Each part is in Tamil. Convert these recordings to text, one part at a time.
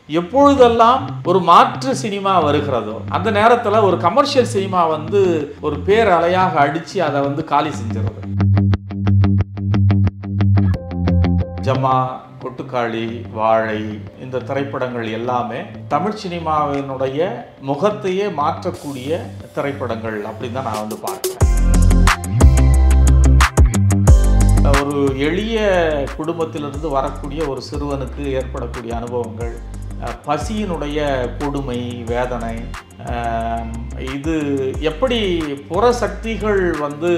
எப்பொழுதெல்லாம் ஒரு மாற்று சினிமா வருகிறதோ அந்த நேரத்துல ஒரு கமர்ஷியல் சினிமா வந்து ஒரு பேரலையாக அடிச்சு அதை வந்து காலி செஞ்சிருது. ஜமா, கொட்டுக்காளி, வாழை இந்த திரைப்படங்கள் எல்லாமே தமிழ் சினிமாவினுடைய முகத்தையே மாற்றக்கூடிய திரைப்படங்கள் அப்படின்னு தான் நான் வந்து பார்க்கிறேன். ஒரு எளிய குடும்பத்திலிருந்து வரக்கூடிய ஒரு சிறுவனுக்கு ஏற்படக்கூடிய அனுபவங்கள், பசியினுடைய கொடுமை, வேதனை, இது எப்படி புற சக்திகள் வந்து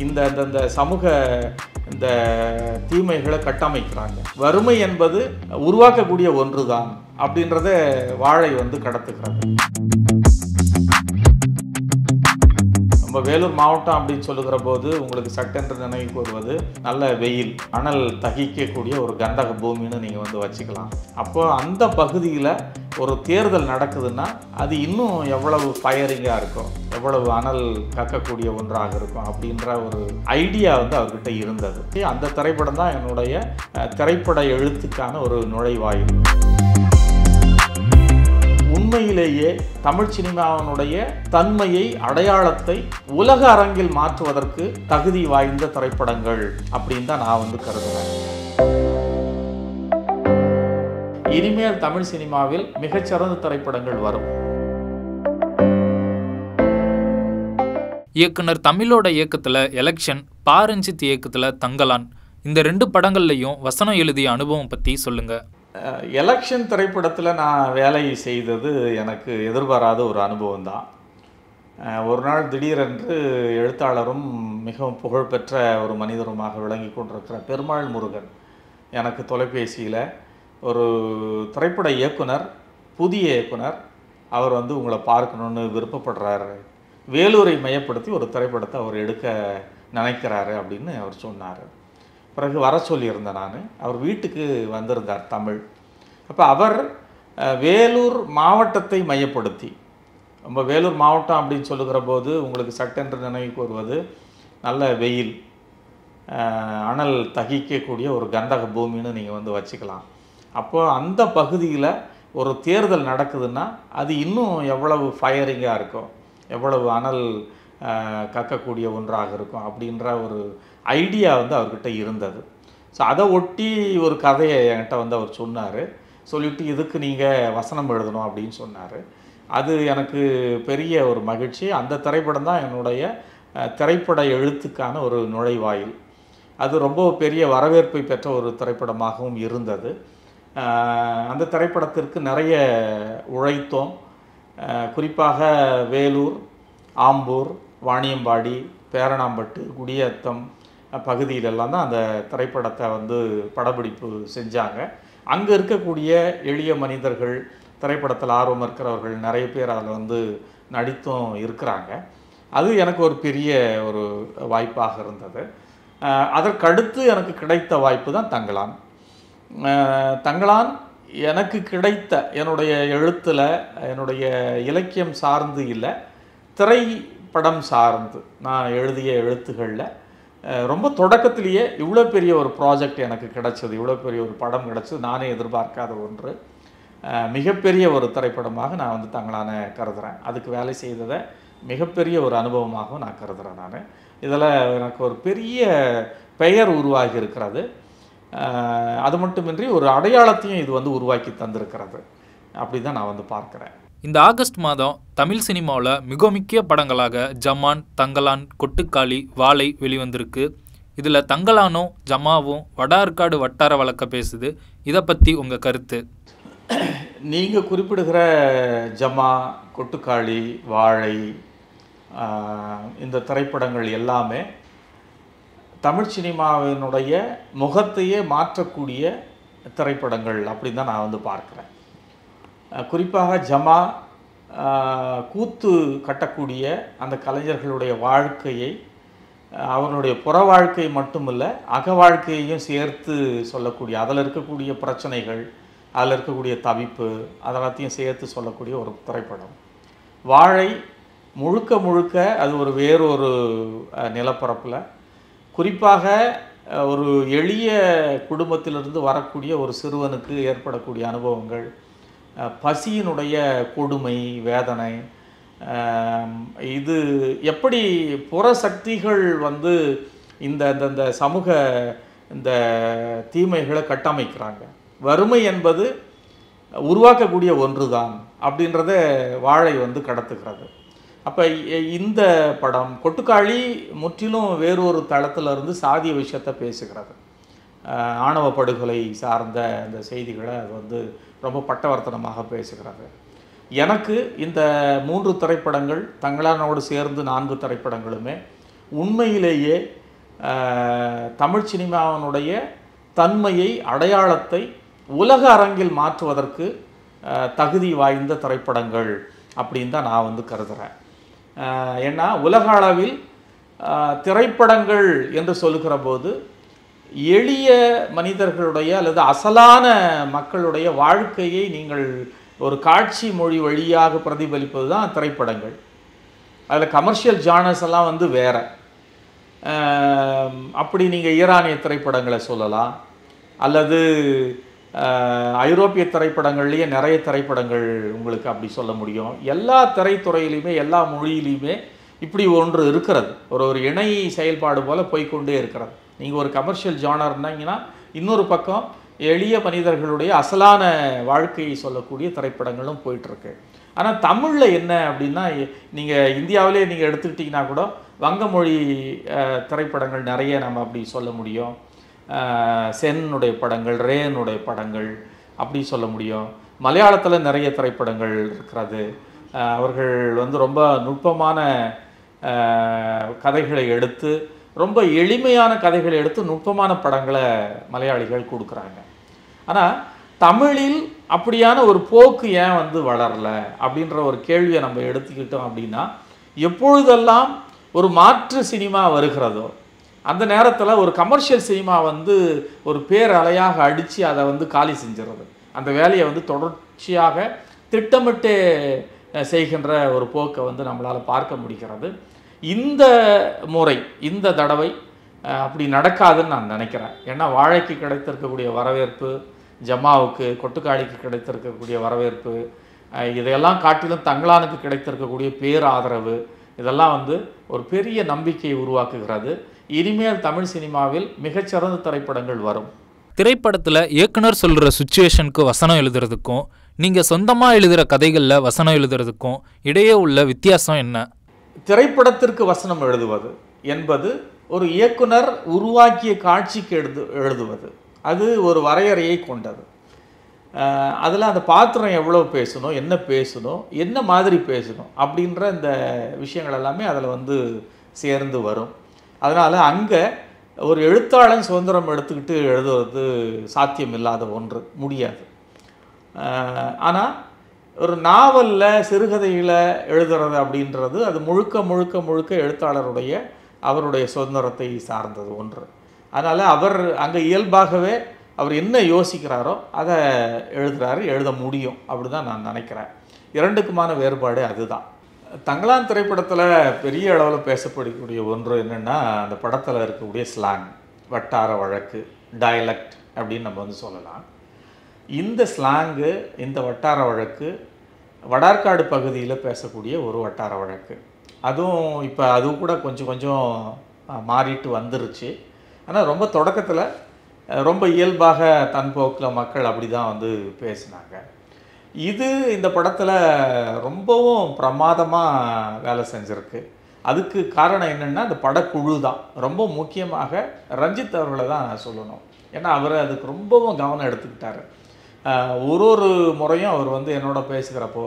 இந்த சமூக இந்த தீமைகளை கட்டமைக்கிறாங்க. வறுமை என்பது உருவாக்கக்கூடிய ஒன்றுதான் அப்படின்றத வாழை வந்து கடத்துக்கிறது. நம்ம வேலூர் மாவட்டம் அப்படின்னு சொல்லுகிற போது உங்களுக்கு சட்டென்று நினைவுக்கு வருவது நல்ல வெயில், அனல் தகிக்கக்கூடிய ஒரு கந்தக பூமின்னு நீங்கள் வந்து வச்சுக்கலாம். அப்போ அந்த பகுதியில் ஒரு தேர்தல் நடக்குதுன்னா அது இன்னும் எவ்வளவு ஃபயரிங்காக இருக்கும், எவ்வளவு அனல் கக்கக்கூடிய ஒன்றாக இருக்கும் அப்படின்ற ஒரு ஐடியா வந்து அவர்கிட்ட இருந்தது. அந்த திரைப்படம் தான் என்னுடைய திரைப்பட எழுத்துக்கான ஒரு நுழைவாயில். உண்மையிலேயே தமிழ் சினிமாவினுடைய தன்மையை, அடையாளத்தை உலக அரங்கில் மாற்றுவதற்கு தகுதி வாய்ந்த திரைப்படங்கள் அப்படின்னு தான் நான் வந்து கருதுறேன். இனிமேல் தமிழ் சினிமாவில் மிகச்சிறந்த திரைப்படங்கள் வரும். இயக்குனர் தமிழோட இயக்கத்தில் எலெக்ஷன், பாரஞ்சித் இயக்கத்தில் தங்கலான், இந்த 2 படங்கள்லையும் வசனம் எழுதிய அனுபவம் பற்றி சொல்லுங்கள். எலெக்ஷன் திரைப்படத்தில் நான் வேலை செய்தது எனக்கு எதிர்பாராத ஒரு அனுபவம் தான். ஒரு நாள் திடீரென்று எழுத்தாளரும் மிகவும் புகழ்பெற்ற ஒரு மனிதருமாக விளங்கி கொண்டிருக்கிற பெருமாள் முருகன் எனக்கு தொலைபேசியில் ஒரு திரைப்பட இயக்குனர், புதிய இயக்குனர், அவர் வந்து உங்களை பார்க்கணுன்னு விருப்பப்படுறாரு, வேலூரை மையப்படுத்தி ஒரு திரைப்படத்தை அவர் எடுக்க நினைக்கிறாரு அப்படின்னு அவர் சொன்னார். பிறகு வர சொல்லியிருந்தேன் நான். அவர் வீட்டுக்கு வந்திருந்தார் தமிழ். அப்போ அவர் வேலூர் மாவட்டத்தை மையப்படுத்தி, நம்ம வேலூர் மாவட்டம் அப்படின்னு சொல்லுகிற போது உங்களுக்கு சட்டென்று நினைவுக்கு வருவது நல்ல வெயில், அனல் தகிக்கக்கூடிய ஒரு கந்தக பூமின்னு நீங்கள் வந்து வச்சுக்கலாம். அப்போ அந்த பகுதியில் ஒரு தேர்தல் நடக்குதுன்னா அது இன்னும் எவ்வளவு ஃபயரிங்காக இருக்கும், எவ்வளவு அனல் கக்கக்கூடிய ஒன்றாக இருக்கும் அப்படின்ற ஒரு ஐடியா வந்து அவர்கிட்ட இருந்தது. ஸோ அதை ஒட்டி ஒரு கதையை என்கிட்ட வந்து அவர் சொன்னார். சொல்லிவிட்டு இதுக்கு நீங்கள் வசனம் எழுதணும் அப்படின்னு சொன்னார். அது எனக்கு பெரிய ஒரு மகிழ்ச்சி. அந்த திரைப்படம் தான் என்னுடைய திரைப்பட எழுத்துக்கான ஒரு நுழைவாயில். அது ரொம்ப பெரிய வரவேற்பை பெற்ற ஒரு திரைப்படமாகவும் இருந்தது. அந்த திரைப்படத்திற்கு நிறைய உழைத்தோம். குறிப்பாக வேலூர், ஆம்பூர், வாணியம்பாடி, பேரணாம்பட்டு, குடியத்தம் பகுதியிலெல்லாம் தான் அந்த திரைப்படத்தை வந்து படப்பிடிப்பு செஞ்சாங்க. அங்கே இருக்கக்கூடிய எளிய மனிதர்கள், திரைப்படத்தில் ஆர்வம் இருக்கிறவர்கள் நிறைய பேர் அதில் வந்து நடித்தும் இருக்கிறாங்க. அது எனக்கு ஒரு பெரிய ஒரு வாய்ப்பாக இருந்தது. அதற்கடுத்து எனக்கு கிடைத்த வாய்ப்பு தான் தங்கலான். தங்கலான் எனக்கு கிடைத்த என்னுடைய எழுத்தில், என்னுடைய இலக்கியம் சார்ந்து இல்லை, திரைப்படம் சார்ந்து நான் எழுதிய எழுத்துக்களில் ரொம்ப தொடக்கத்திலேயே இவ்வளோ பெரிய ஒரு ப்ராஜெக்ட் எனக்கு கிடச்சது, இவ்வளோ பெரிய ஒரு படம் கிடச்சது நானே எதிர்பார்க்காத ஒன்று. மிகப்பெரிய ஒரு திரைப்படமாக நான் வந்து தங்கலான கருதுகிறேன். அதுக்கு வேலை செய்ததை மிகப்பெரிய ஒரு அனுபவமாகவும் நான் கருதுகிறேன். நான் இதில் எனக்கு ஒரு பெரிய பெயர் உருவாகி இருக்கிறது. அது மட்டுமின்றி ஒரு அடையாளத்தையும் இது வந்து உருவாக்கி தந்திருக்கிறது. அப்படி தான் நான் வந்து பார்க்குறேன். இந்த ஆகஸ்ட் மாதம் தமிழ் சினிமாவில் மிக முக்கிய படங்களாக ஜமான், தங்கலான், கொட்டுக்காளி, வாழை வெளிவந்திருக்கு. இதில் தங்கலானும் ஜமாவும் வடார்காடு வட்டார வழக்க பேசுது. இதை பற்றி உங்கள் கருத்து? நீங்கள் குறிப்பிடுகிற ஜமா, கொட்டுக்காளி, வாழை இந்த திரைப்படங்கள் எல்லாமே தமிழ் சினிமாவினுடைய முகத்தையே மாற்றக்கூடிய திரைப்படங்கள் அப்படின்னு தான் நான் வந்து பார்க்குறேன். குறிப்பாக ஜமா கூத்து கட்டக்கூடிய அந்த கலைஞர்களுடைய வாழ்க்கையை, அவனுடைய புற வாழ்க்கை மட்டுமில்லை, அக வாழ்க்கையையும் சேர்த்து சொல்லக்கூடிய, அதில் இருக்கக்கூடிய பிரச்சனைகள், அதில் இருக்கக்கூடிய தவிப்பு, அதெல்லாத்தையும் சேர்த்து சொல்லக்கூடிய ஒரு திரைப்படம். வாழை முழுக்க முழுக்க அது ஒரு வேறொரு நிலப்பரப்பில், குறிப்பாக ஒரு எளிய குடும்பத்திலிருந்து வரக்கூடிய ஒரு சிறுவனுக்கு ஏற்படக்கூடிய அனுபவங்கள், பசியினுடைய கொடுமை, வேதனை, இது எப்படி புற சக்திகள் வந்து இந்த இந்த சமூக இந்த தீமைகளை கட்டமைக்கிறாங்க. வறுமை என்பது உருவாக்கக்கூடிய ஒன்று தான் அப்படின்றத வாழை வந்து கடத்துகிறது. அப்போ இந்த படம் கொட்டுக்காளி முற்றிலும் வேறொரு தளத்திலிருந்து சாதிய விஷயத்தை பேசுகிறது. ஆணவ படுகொலை சார்ந்த அந்த செய்திகளை அது வந்து ரொம்ப பட்டவர்த்தனமாக பேசுகிறது. எனக்கு இந்த 3 திரைப்படங்கள், தங்களானோடு சேர்ந்து 4 திரைப்படங்களுமே உண்மையிலேயே தமிழ் சினிமாவினுடைய தன்மையை, அடையாளத்தை உலக அரங்கில் மாற்றுவதற்கு தகுதி வாய்ந்த திரைப்படங்கள் அப்படின்னு தான் நான் வந்து கருதுகிறேன். ஏன்னா உலக அளவில் திரைப்படங்கள் என்று சொல்லுகிற போது எளிய மனிதர்களுடைய அல்லது அசலான மக்களுடைய வாழ்க்கையை நீங்கள் ஒரு காட்சி மொழி வழியாக பிரதிபலிப்பது தான் திரைப்படங்கள். அதில் கமர்ஷியல் ஜானர்ஸ் எல்லாம் வந்து வேறு. அப்படி நீங்கள் ஈரானிய திரைப்படங்களை சொல்லலாம், அல்லது ஐரோப்பிய திரைப்படங்கள்லேயே நிறைய திரைப்படங்கள் உங்களுக்கு அப்படி சொல்ல முடியும். எல்லா திரைத்துறையிலையுமே எல்லா மொழியிலையுமே இப்படி ஒன்று இருக்கிறது. ஒரு இணை செயல்பாடு போல் போய்கொண்டே இருக்கிறது. நீங்கள் ஒரு கமர்ஷியல் ஜானர்னாங்கன்னா இன்னொரு பக்கம் எளிய மனிதர்களுடைய அசலான வாழ்க்கையை சொல்லக்கூடிய திரைப்படங்களும் போயிட்டுருக்கு. ஆனால் தமிழில் என்ன அப்படின்னா, நீங்கள் இந்தியாவிலே நீங்கள் எடுத்துக்கிட்டிங்கன்னா கூட வங்க மொழி திரைப்படங்கள் நிறைய நம்ம அப்படி சொல்ல முடியும். சென்னுடைய படங்கள், ரேனுடைய படங்கள் அப்படி சொல்ல முடியும். மலையாளத்தில் நிறைய திரைப்படங்கள் இருக்கிறது. அவர்கள் வந்து ரொம்ப நுட்பமான கதைகளை எடுத்து, ரொம்ப எளிமையான கதைகளை எடுத்து நுட்பமான படங்களை மலையாளிகள் கொடுக்குறாங்க. ஆனால் தமிழில் அப்படியான ஒரு போக்கு ஏன் வந்து வளரல அப்படின்ற ஒரு கேள்வியை நம்ம எடுத்துக்கிட்டோம் அப்படின்னா, எப்பொழுதெல்லாம் ஒரு மாற்று சினிமா வருகிறதோ அந்த நேரத்தில் ஒரு கமர்ஷியல் சினிமா வந்து ஒரு பேரலையாக அடித்து அதை வந்து காலி செஞ்சிடுறது. அந்த வேலையை வந்து தொடர்ச்சியாக திட்டமிட்டு செய்கின்ற ஒரு போக்கை வந்து நம்மளால் பார்க்க முடிகிறது. இந்த முறை, இந்த தடவை அப்படி நடக்காதுன்னு நான் நினைக்கிறேன். ஏன்னா வாழைக்கு கிடைத்திருக்கக்கூடிய வரவேற்பு, ஜமாவுக்கு, கொட்டுக்காளிக்கு கிடைத்திருக்கக்கூடிய வரவேற்பு, இதையெல்லாம் காட்டிலும் தங்களானுக்கு கிடைத்திருக்கக்கூடிய பேராதரவு, இதெல்லாம் வந்து ஒரு பெரிய நம்பிக்கையை உருவாக்குகிறது. இனிமேல் தமிழ் சினிமாவில் மிகச்சிறந்த திரைப்படங்கள் வரும். திரைப்படத்தில் இயக்குனர் சொல்கிற சுச்சுவேஷனுக்கு வசனம் எழுதுறதுக்கும் நீங்கள் சொந்தமாக எழுதுகிற கதைகளில் வசனம் எழுதுறதுக்கும் இடையே உள்ள வித்தியாசம் என்ன? திரைப்படத்திற்கு வசனம் எழுதுவது என்பது ஒரு இயக்குனர் உருவாக்கிய காட்சிக்கு எழுதுவது. அது ஒரு வரையறையை கொண்டது. அதில் அந்த பாத்திரம் எவ்வளோ பேசணும், என்ன பேசணும், என்ன மாதிரி பேசணும் அப்படின்ற இந்த விஷயங்கள் எல்லாமே அதில் வந்து சேர்ந்து வரும். அதனால் அங்கே ஒரு எழுத்தாளன் சுதந்திரம் எடுத்துக்கிட்டு எழுதுவது சாத்தியம் இல்லாத ஒன்று, முடியாது. ஆனால் ஒரு நாவலில், சிறுகதையில் எழுதுறது அப்படின்றது அது முழுக்க முழுக்க முழுக்க எழுத்தாளருடைய அவருடைய சுதந்திரத்தை சார்ந்தது ஒன்று. அதனால் அவர் அங்கே இயல்பாகவே அவர் என்ன யோசிக்கிறாரோ அதை எழுதுகிறாரு, எழுத முடியும் அப்படி தான் நான் நினைக்கிறேன். இரண்டுக்குமான வேறுபாடு அதுதான். தங்களான் திரைப்படத்தில் பெரிய அளவில் பேசப்படக்கூடிய ஒன்று என்னென்னா, அந்த படத்தில் இருக்கக்கூடிய ஸ்லாங், வட்டார வழக்கு, டயலக்ட் அப்படின்னு நம்ம வந்து சொல்லலாம். இந்த ஸ்லாங்கு, இந்த வட்டார வழக்கு வடார்காடு பகுதியில் பேசக்கூடிய ஒரு வட்டார வழக்கு. அதுவும் இப்போ அதுவும் கூட கொஞ்சம் கொஞ்சம் மாறிட்டு வந்துருச்சு. ஆனால் ரொம்ப தொடக்கத்தில் ரொம்ப இயல்பாக தன்போக்கில் மக்கள் அப்படி தான் வந்து பேசினாங்க. இது இந்த படத்தில் ரொம்பவும் பிரமாதமாக வேலை செஞ்சுருக்கு. அதுக்கு காரணம் என்னென்னா, அந்த படக்குழு தான். ரொம்ப முக்கியமாக ரஞ்சித் அவர்களை தான் சொல்லணும். ஏன்னா அவர் அதுக்கு ரொம்பவும் கவனம் எடுத்துக்கிட்டார். ஒரு முறையும் அவர் வந்து என்னோட பேசுகிறப்போ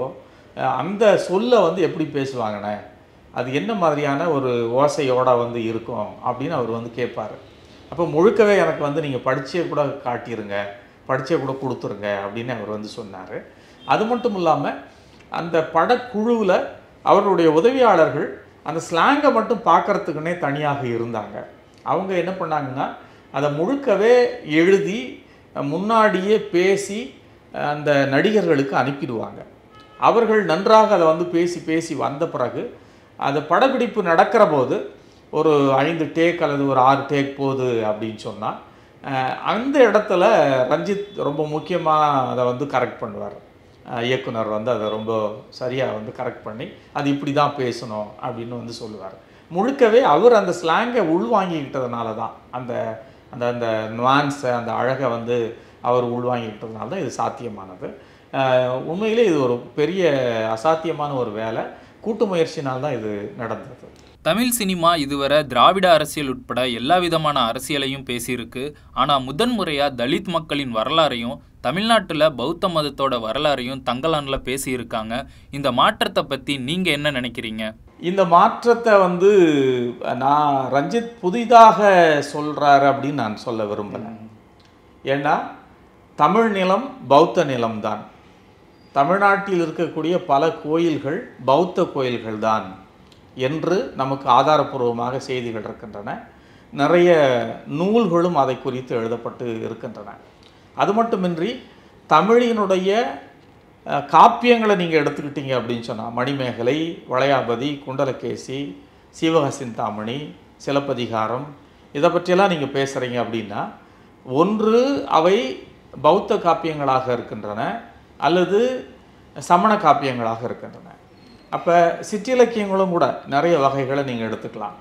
அந்த சொல்லை வந்து எப்படி பேசுவாங்கண்ணே, அது என்ன மாதிரியான ஒரு ஓசையோடு வந்து இருக்கும் அப்படின்னு அவர் வந்து கேட்பார். அப்போ முழுக்கவே எனக்கு வந்து நீங்கள் படித்தே கூட காட்டிடுங்க, படித்தே கூட கொடுத்துருங்க அப்படின்னு அவர் வந்து சொன்னார். அது மட்டும் இல்லாமல் அந்த படக்குழுவில் அவருடைய உதவியாளர்கள் அந்த ஸ்லாங்கை மட்டும் பார்க்குறதுக்குன்னே தனியாக இருந்தாங்க. அவங்க என்ன பண்ணாங்கன்னா, அதை முழுக்கவே எழுதி முன்னாடியே பேசி அந்த நடிகர்களுக்கு அனுப்பிடுவாங்க. அவர்கள் நன்றாக அதை வந்து பேசி பேசி வந்த பிறகு அந்த படப்பிடிப்பு நடக்கிற போது ஒரு 5 டேக் அல்லது ஒரு 6 டேக் போகுது அப்படின்னு சொன்னால் அந்த இடத்துல ரஞ்சித் ரொம்ப முக்கியமாக அதை வந்து கரெக்ட் பண்ணுவார். இயக்குனர் வந்து அதை ரொம்ப சரியாக வந்து கரெக்ட் பண்ணி அது இப்படி தான் பேசணும் அப்படின்னு வந்து சொல்லுவார். முழுக்கவே அவர் அந்த ஸ்லாங்கை உள்வாங்கிக்கிட்டதுனால தான் அந்த அந்த அந்த நுவான்ஸை அந்த அழகை வந்து அவர் உள்வாங்கிக்கிட்டதுனால தான் இது சாத்தியமானது. உண்மையிலே இது ஒரு பெரிய அசாத்தியமான ஒரு வேலை, கூட்டு முயற்சினால்தான் இது நடந்தது. தமிழ் சினிமா இதுவரை திராவிட அரசியல் உட்பட எல்லா விதமான அரசியலையும் பேசியிருக்கு. ஆனால் முதன்முறையாக தலித் மக்களின் வரலாறையும் தமிழ்நாட்டில் பௌத்த மதத்தோட வரலாறையும் தங்கலானில் பேசியிருக்காங்க. இந்த மாற்றத்தை பற்றி நீங்கள் என்ன நினைக்கிறீங்க? இந்த மாற்றத்தை வந்து நான் ரஞ்சித் புதிதாக சொல்கிறாரு அப்படின்னு நான் சொல்ல விரும்பலை. ஏன்னா தமிழ் நிலம் பௌத்த நிலம்தான். தமிழ்நாட்டில் இருக்கக்கூடிய பல கோயில்கள் பௌத்த கோயில்கள் தான் என்று நமக்கு ஆதாரபூர்வமாக செய்திகள் இருக்கின்றன. நிறைய நூல்களும் அதை குறித்து எழுதப்பட்டு இருக்கின்றன. அது மட்டுமின்றி தமிழினுடைய காப்பியங்களை நீங்கள் எடுத்துக்கிட்டீங்க அப்படின்னு சொன்னால் மணிமேகலை, வளையாபதி, குண்டலகேசி, சீவகசிந்தாமணி, சிலப்பதிகாரம் இதை பற்றியெல்லாம் நீங்கள் பேசுகிறீங்க அப்படின்னா ஒன்று அவை பௌத்த காப்பியங்களாக இருக்கின்றன அல்லது சமண காப்பியங்களாக இருக்கின்றன. அப்போ சிற்றிலக்கியங்களும் கூட நிறைய வகைகளை நீங்கள் எடுத்துக்கலாம்.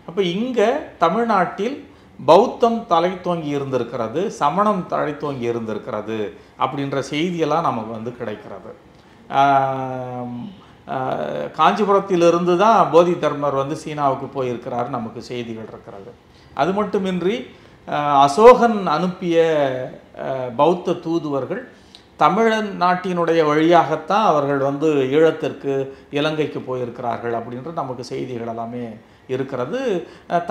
அப்போ இங்கே தமிழ்நாட்டில் பௌத்தம் தலை தோங்கி இருந்திருக்கிறது, சமணம் தலை தோங்கி இருந்திருக்கிறது அப்படின்ற செய்தியெல்லாம் நமக்கு வந்து கிடைக்கிறது. காஞ்சிபுரத்திலிருந்து தான் போதி தர்மர் வந்து சீனாவுக்கு போயிருக்கிறாரு நமக்கு செய்திகள் இருக்கிறது. அது மட்டுமின்றி அசோகன் அனுப்பிய பௌத்த தூதுவர்கள் தமிழ்நாட்டினுடைய வழியாகத்தான் அவர்கள் வந்து ஈழத்திற்கு இலங்கைக்கு போயிருக்கிறார்கள் அப்படின்ற நமக்கு செய்திகள் எல்லாமே இருக்கிறது.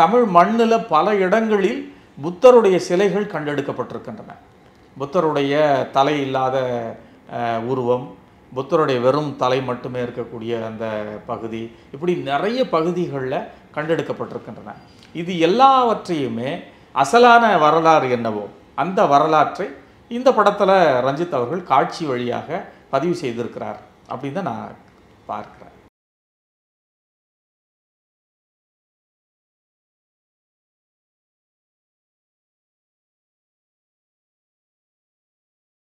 தமிழ் மண்ணில் பல இடங்களில் புத்தருடைய சிலைகள் கண்டெடுக்கப்பட்டிருக்கின்றன. புத்தருடைய தலை இல்லாத உருவம், புத்தருடைய வெறும் தலை மட்டுமே இருக்கக்கூடிய அந்த பகுதி, இப்படி நிறைய பகுதிகளில் கண்டெடுக்கப்பட்டிருக்கின்றன. இது எல்லாவற்றையுமே அசலான வரலாறு என்னவோ அந்த வரலாற்றை இந்த படத்தில் ரஞ்சித் அவர்கள் காட்சி வழியாக பதிவு செய்திருக்கிறார் அப்படின்னு தான் நான் பார்க்குறேன்.